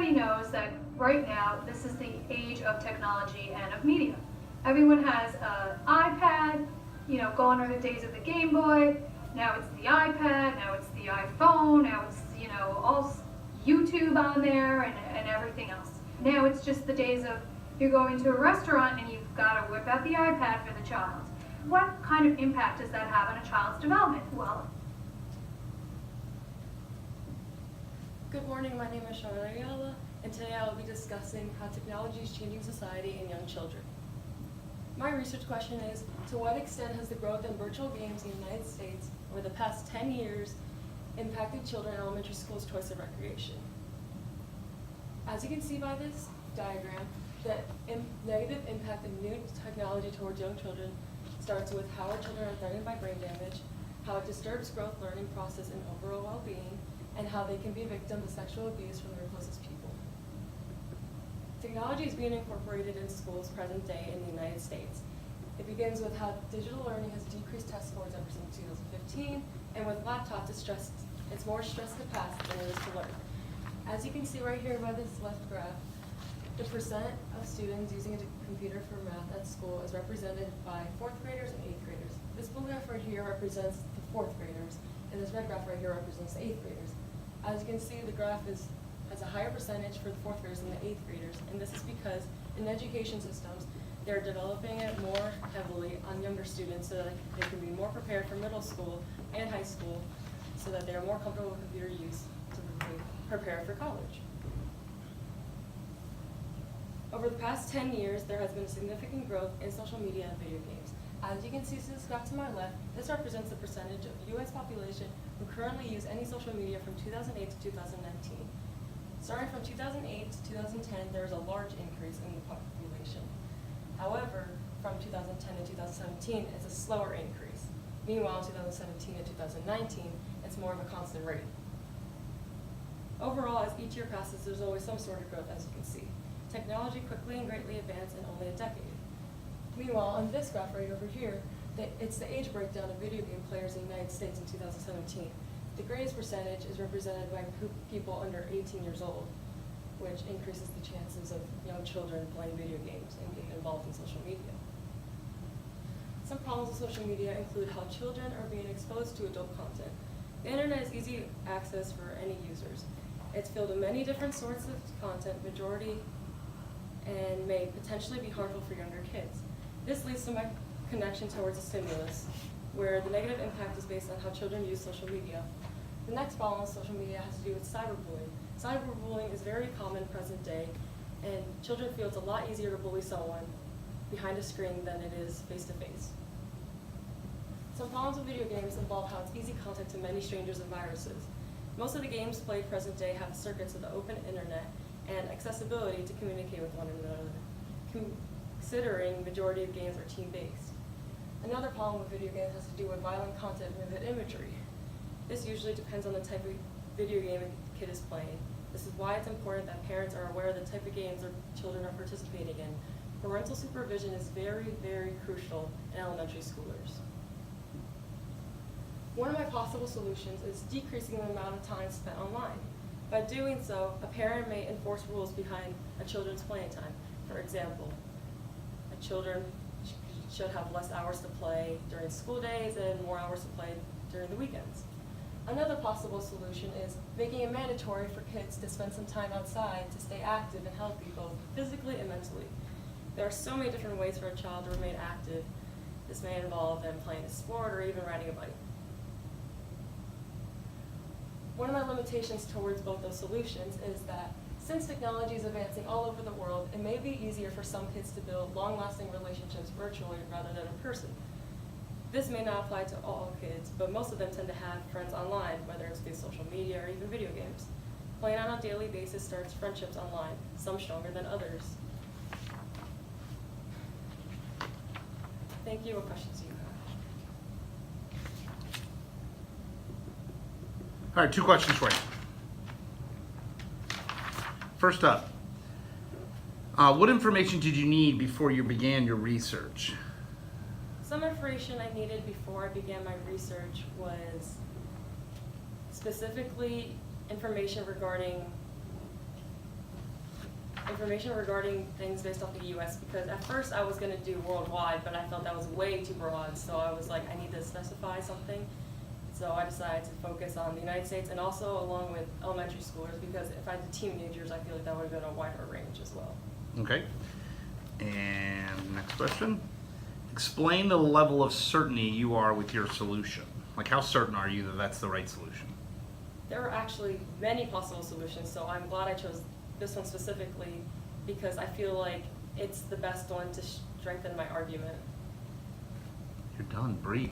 everybody knows that right now this is the age of technology and of media. Everyone has an iPad, gone are the days of the Game Boy. Now it's the iPad, now it's the iPhone, now it's, all YouTube on there and everything else. Now it's just the days of you're going to a restaurant and you've got to whip out the iPad for the child. What kind of impact does that have on a child's development? Well, good morning, my name is Shana Ayala, and today I will be discussing how technology is changing society and young children. My research question is, to what extent has the growth in virtual games in the United States over the past 10 years impacted children in elementary schools' choice of recreation? As you can see by this diagram, the negative impact of new technology towards young children starts with how our children are threatened by brain damage, how it disturbs growth, learning process, and overall well-being, and how they can be victims of sexual abuse from their closest people. Technology is being incorporated in schools present day in the United States. It begins with how digital learning has decreased test scores ever since 2015, and with laptops it's more stress to pass than it is to learn. As you can see right here by this left graph, the percent of students using a computer for math at school is represented by 4th graders and 8th graders. This blue graph right here represents the 4th graders, and this red graph right here represents the 8th graders. As you can see, the graph has a higher percentage for the 4th graders than the 8th graders, and this is because in education systems, they're developing it more heavily on younger students so that they can be more prepared for middle school and high school so that they're more comfortable with computer use to prepare for college. Over the past 10 years, there has been a significant growth in social media and video games. As you can see to this graph to my left, this represents the percentage of the U.S. population who currently use any social media from 2008 to 2019. Starting from 2008 to 2010, there was a large increase in the population. However, from 2010 to 2017, it's a slower increase. Meanwhile, in 2017 and 2019, it's more of a constant rate. Overall, as each year passes, there's always some sort of growth, as you can see. Technology quickly and greatly advanced in only a decade. Meanwhile, on this graph right over here, it's the age breakdown of video game players in the United States in 2017. The greatest percentage is represented by people under 18 years old, which increases the chances of young children playing video games and getting involved in social media. Some problems with social media include how children are being exposed to adult content. The internet is easy access for any users. It's filled with many different sorts of content, and may potentially be harmful for younger kids. This leads to my connection towards a stimulus, where the negative impact is based on how children use social media. The next problem with social media has to do with cyberbullying. Cyberbullying is very common present day, and children feel it's a lot easier to bully someone behind a screen than it is face-to-face. Some problems with video games involve how it's easy contact to many strangers and viruses. Most of the games played present day have circuits of the open internet and accessibility to communicate with one another, considering the majority of games are team-based. Another problem with video games has to do with violent content and vivid imagery. This usually depends on the type of video game a kid is playing. This is why it's important that parents are aware of the type of games their children are participating in. Parental supervision is very, very crucial in elementary schoolers. One of my possible solutions is decreasing the amount of time spent online. By doing so, a parent may enforce rules behind a children's playing time. For example, children should have less hours to play during school days and more hours to play during the weekends. Another possible solution is making it mandatory for kids to spend some time outside to stay active and healthy, both physically and mentally. There are so many different ways for a child to remain active. This may involve them playing a sport or even riding a bike. One of my limitations towards both those solutions is that since technology is advancing all over the world, it may be easier for some kids to build long-lasting relationships virtually rather than in person. This may not apply to all kids, but most of them tend to have friends online, whether it's through social media or even video games. Playing on a daily basis starts friendships online, some stronger than others. Thank you. What questions do you have? All right, 2 questions for you. First up, what information did you need before you began your research? Some information I needed before I began my research was specifically information regarding information regarding things based off the US, because at first I was going to do worldwide, but I felt that was way too broad, so I was like, I need to specify something. So I decided to focus on the United States and also along with elementary schoolers, because if I did teenagers, I feel like that would have been a wider range as well. Okay. And next question. Explain the level of certainty you are with your solution. Like, how certain are you that that's the right solution? There are actually many possible solutions, so I'm glad I chose this one specifically because I feel like it's the best one to strengthen my argument. You're done. Breathe.